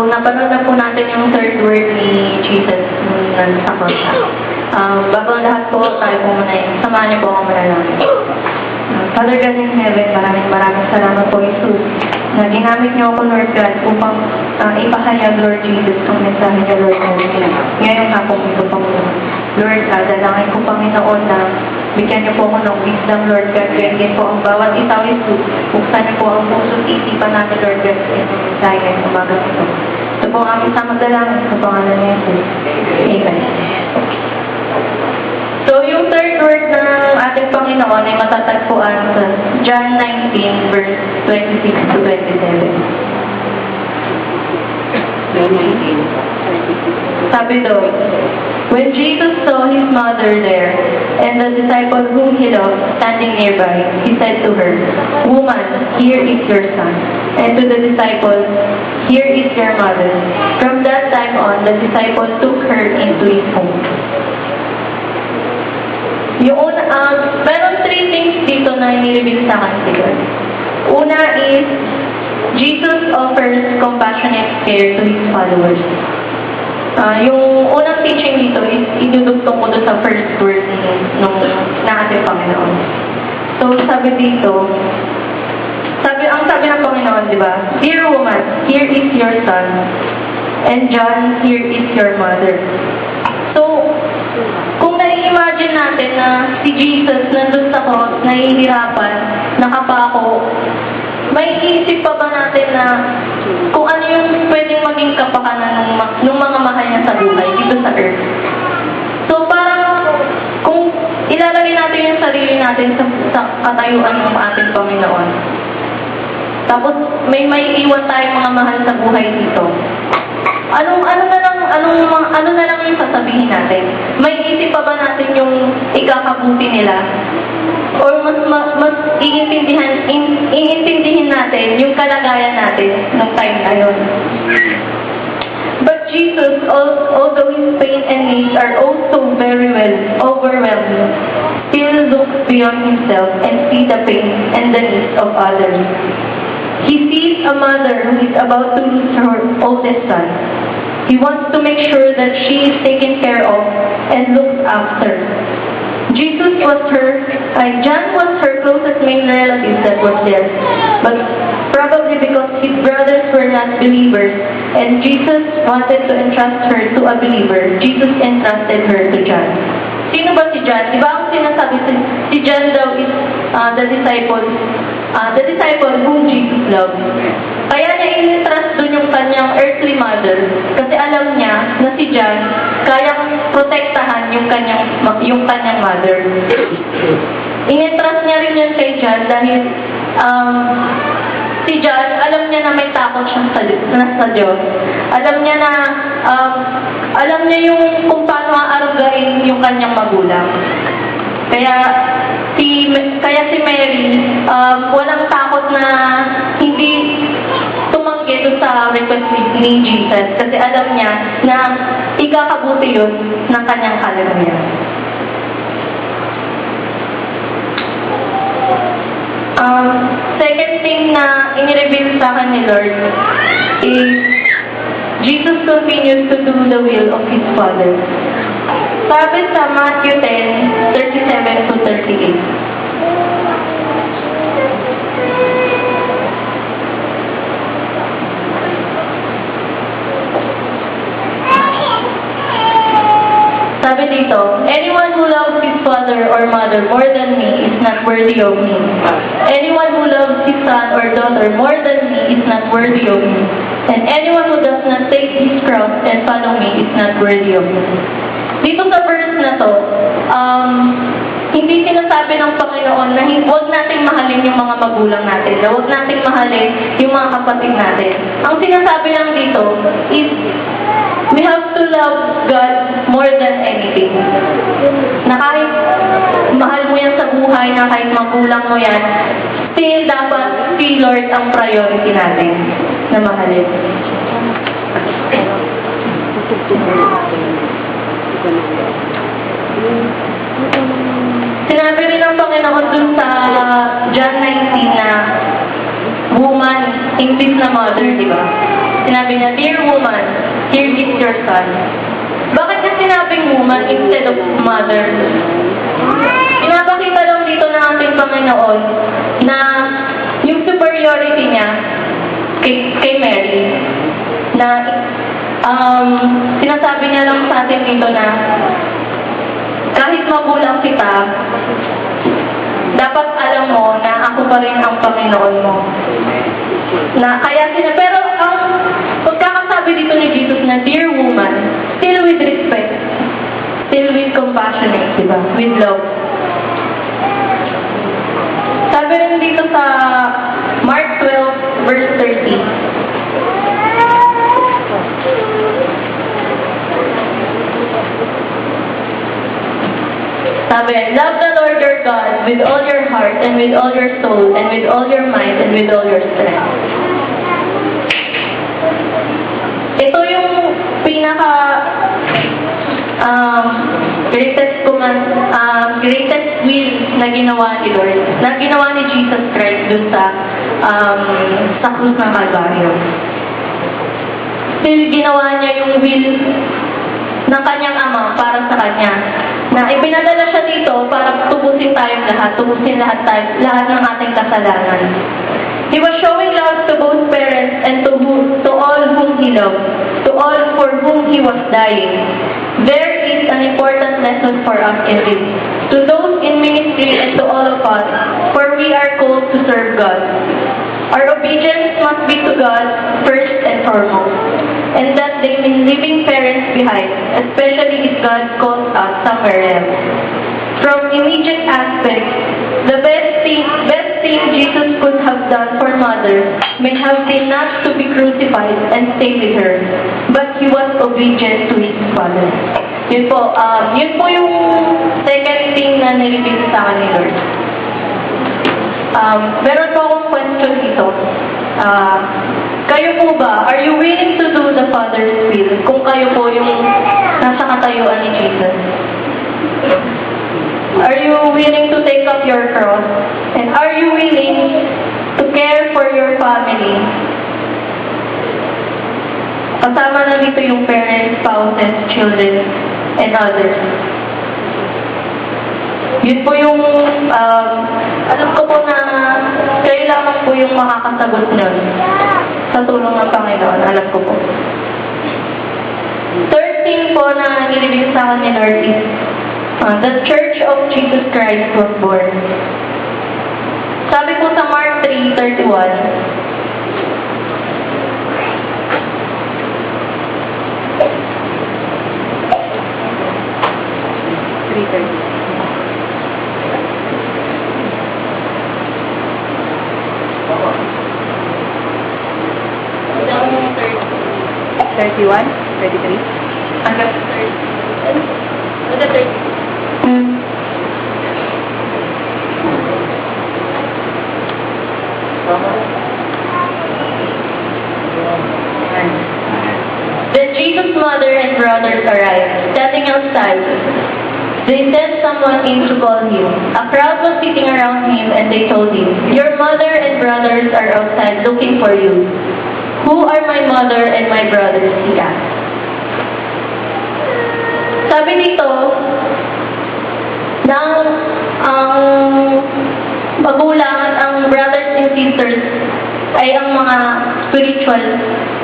Napanood na po natin yung third word ni Jesus nung sa cross. Bago ang lahat po, tayo po muna yun. Samahan niyo po ako muna namin. Father God in heaven, maraming salamat po, Jesus, na ginamit niyo ako, Lord God, upang ipahayag, Lord Jesus, ang mensahe niyo, Lord God. Ngayon nga po ito, Panginoon. Lord, dalangin ko, Panginoon, na bigyan niyo po ako ng wisdom, Lord God. Bigyan po ang bawat isaw, Jesus. Buksan niyo po ang puso't isipan namin, Lord God, sa inyong mensahe ngayong umaga ito. Ito po ang aming samagdalangin sa pangalan ni Jesus. Amen. So, yung third word ng ating Panginoon ay matatagpuan sa John 19, verse 26 to 27. Sabi doon, when Jesus saw his mother there, and the disciple whom he loved standing nearby, he said to her, "Woman, here is your son." And to the disciple, "Here is your mother." From that time on, the disciple took her into his home. Meron three things dito na inireveal sa akin si God. Una is, Jesus offers compassionate care to his followers. Yung unang teaching dito is idudugtong ko doon sa first word ng ating Panginoon. So, sabi dito, ang sabi ng Panginoon, di ba? "Dear woman, here is your son. And John, here is your mother." So, kung nai-imagine natin na si Jesus nandun sa cross, nahihirapan, nakapako, may isip pa ba natin na kung ano yung pwedeng maging kapakanan ng mga mahal niya sa buhay dito sa earth? So, parang kung ilalagay natin yung sarili natin sa katayuan ng ating Panginoon, tapos may iwan tayong mga mahal sa buhay dito, ano na lang yung sasabihin natin? May isip pa ba natin yung ikakabuti nila? Or mas iintindihin natin yung kalagayan natin ng time na yun? But Jesus, although his pain and needs are also very well overwhelming, still looks beyond himself and sees the pain and the needs of others. He sees a mother who is about to lose her oldest son. He wants to make sure that she is taken care of and looked after. John was her closest male relative that was there, but probably because his brothers were not believers, and Jesus wanted to entrust her to a believer, Jesus entrusted her to John. Sino ba si John? Diba ang sinasabi si John daw is the disciple whom Jesus loved. Kaya niya in-entrust dun yung kanyang earthly mother kasi alam niya na si John kayang protektahan yung kanyang mother. In-entrust niya rin yun kay John dahil si John, alam niya na may takot siyang sa Diyos. Alam niya yung kung paano aarugain yung kanyang magulang. Kaya si Mary, walang takot na hindi tumanggi doon sa request ni Jesus kasi alam niya na ikakabuti yun ng kanyang kalagayan. Second thing na inireveal sa akin ni Lord is Jesus continues to do the will of His Father. Sabi sa Matthew 10:37 to 38. Sabi dito, anyone who loves his father or mother more than me is not worthy of me. Anyone who loves his son or daughter more than me is not worthy of me. And anyone who does not take his cross and follow me is not worthy of me. Dito sa verse na to, sinasabi ng Panginoon na huwag nating mahalin yung mga magulang natin, na huwag nating mahalin yung mga kapatid natin. Ang sinasabi lang dito is, we have to love God more than anything. Na kahit mahal mo yan sa buhay, na kahit magulang mo yan, still dapat si Lord ang priority natin na mahalin. Sinabi rin ng Panginoon dun sa John 19 na woman, imbis na mother, di ba? Sinabi niya, dear woman, here is your son. Bakit niya sinabing woman instead of mother? Pinapakita lang dito ng ating Panginoon na yung superiority niya kay Mary, na sinasabi niya lang sa atin dito na kahit magulang kita, dapat alam mo na ako pa rin ang Panginoon mo. Pero ang pagkakasabi dito ni Jesus na dear woman, still with respect, still with compassionate, diba? With love. Sabi rin dito sa Mark 12 verse 30. Sabi, love the Lord your God with all your heart and with all your soul and with all your mind and with all your strength. Ito yung pinaka greatest will na ginawa ni Lord, na ginawa ni Jesus Christ dun sa krus ng Kalbaryo. Still ginawa niya yung will ng kanyang ama para sa kanya, na ipinadala siya dito para tubusin tayong lahat, tubusin lahat ng ating kasalanan. He was showing love to both parents and to all whom he loved, to all for whom he was dying. There is an important lesson for us in this, to those in ministry and to all of us, for we are called to serve God. Our obedience must be to God first and foremost, and that they mean leaving parents behind, especially if God calls us somewhere else. From immediate aspects, the best thing Jesus could have done for mother may have been not to be crucified and stay with her, but he was obedient to his father. Yun po yung second thing na nilibig sa akin ni Lord. Meron po akong question dito. Kayo po ba, are you willing to do the Father's will kung kayo po yung nasa katayuan ni Jesus? Are you willing to take up your cross? And are you willing to care for your family? Kasama na dito yung parents, spouses, children, and others. Yun po yung, alam ko po na kailangan po yung makakasagot nun sa tulong ng Panginoon. Alam ko po. Third thing po na nilibig sa akin ni Lord is, the Church of Jesus Christ was born. Sabi po sa Mark 3:31, 31? 33? hanggang 30. Then Jesus' mother and brothers arrived, standing outside. They sent someone in to call him. A crowd was sitting around him, and they told him, "Your mother and brothers are outside looking for you." "Who are my mother and my brothers?" he asked. Sabi dito, na ang magulang at ang brothers and sisters ay ang mga spiritual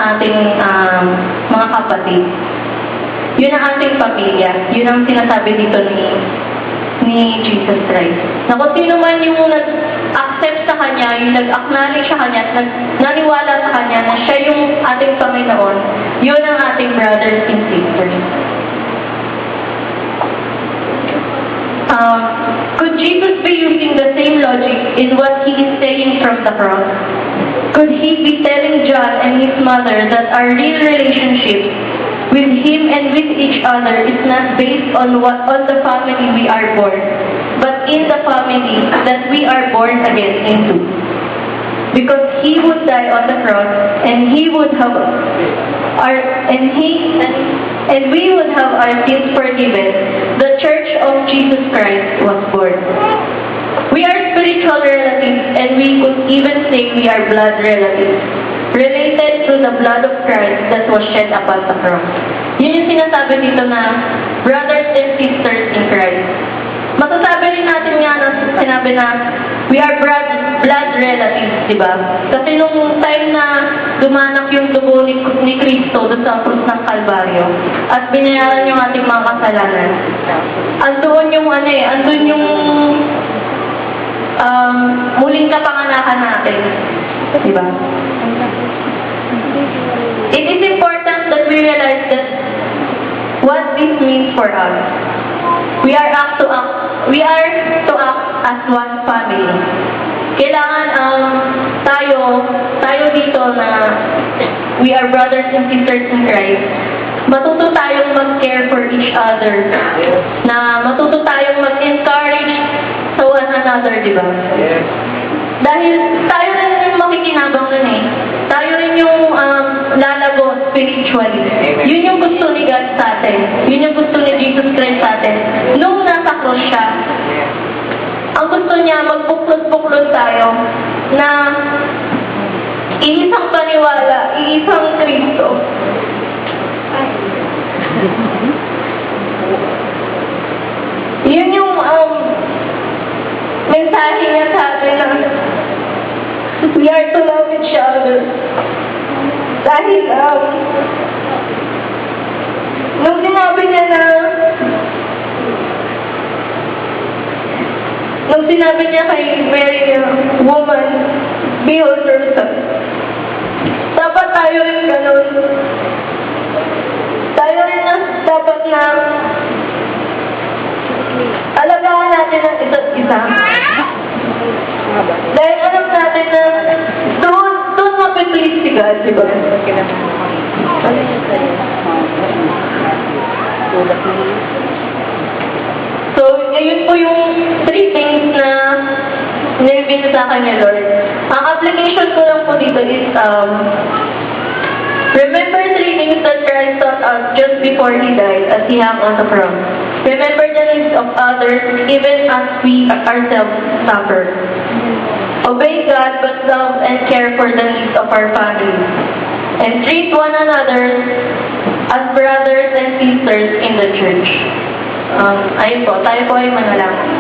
ating mga kapatid. Yun ang ating pamilya. Yun ang sinasabi dito ni Jesus Christ. Na kung sino man yung nag-accept sa Kanya, yung nag-acknowledge sa Kanya, naniwala sa Kanya na siya yung ating Panginoon, yun ang ating brothers and sisters. Could Jesus be be using the same logic in what he is saying from the cross? Could he be telling John and his mother that our real relationship with him and with each other is not based on the family we are born, but in the family that we are born again into? Because he would die on the cross, and he would have we would have our sins forgiven. The Church of Jesus Christ was born. We are spiritual relatives, and we could even say we are blood relatives, related to the blood of Christ that was shed upon the cross. Yun yung sinasabi dito na brothers and sisters in Christ. Masasabi rin natin nga na sinabi na we are blood relatives, di ba? Kasi nung time na dumanak yung dugo ni Kristo doon sa krus ng Kalbaryo at binayaran yung ating mga kasalanan, andun yung andun yung muling kapanganakan natin, di ba? It is important that we realize that what this means for us. We are to act as one family. Kailangan tayo dito na we are brothers and sisters in Christ. Matuto tayong mag-care for each other. Na matuto tayong mag-encourage sa one another, di ba? Dahil tayo rin yung makikinabang nun eh. Tayo rin yung lalago spiritually. Yun yung gusto ni God sa atin. Yun yung gusto ni Jesus Christ sa atin. Nung nasa cross siya, ang gusto niya, magbuklod-buklod tayo na iisang paniwala, iisang Kristo. Yun yung mensahe niya sa atin na we are to love each other. Dahil, nung sinabi niya kay Mary, woman, behold your son. Dapat tayo rin ganun. Tayo rin dapat na alagaan natin ang isa't isa. Dahil alam natin na doon mapiplis si God, di ba? So, ayun po yung 3 things na nilibin sa akin ni Lord. Ang application ko lang po dito is, remember 3 things that Christ taught us just before He died as He hung on the cross. Remember the needs of others even as we ourselves suffer. Obey God but love and care for the needs of our family. And treat one another as brothers and sisters in the church. Ayun po, tayo po ay manalangin.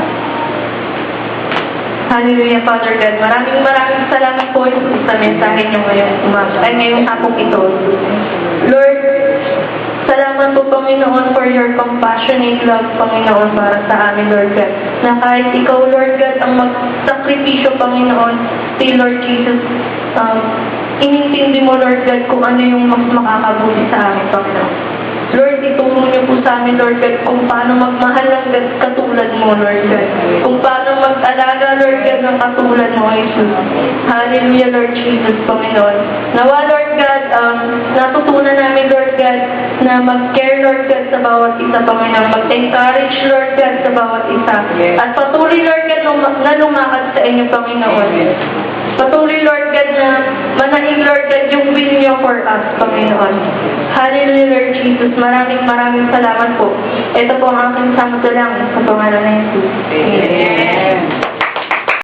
Hallelujah, Father God. Maraming salamat po sa mensahe niyo ngayong hapong ito. Lord, salamat po, Panginoon, for your compassionate love, Panginoon, para sa amin, Lord God. Na kahit ikaw, Lord God, ang magsakripisyo, Panginoon, si Lord Jesus, inintindi mo, Lord God, kung ano yung mas makakabuti sa amin, Panginoon. Lord, ituro niyo po sa amin, Lord God, kung paano magmahal ng katulad mo, Lord God. Kung paano mag-alaga, Lord God, ng katulad mo, Jesus. Hallelujah, Lord Jesus, Panginoon. Nawa, Lord God, natutunan namin, Lord God, na mag-care, Lord God, sa bawat isa, Panginoon. Mag-encourage, Lord God, sa bawat isa. At patuloy, Lord God, na lumakad sa inyo, Panginoon. Patuloy, Lord God, na manaig, Lord God, yung will niyo for us, Panginoon. Hallelujah, Lord Jesus. Maraming salamat po. Ito po ang aking samot lang sa pangalan ng Jesus. Amen.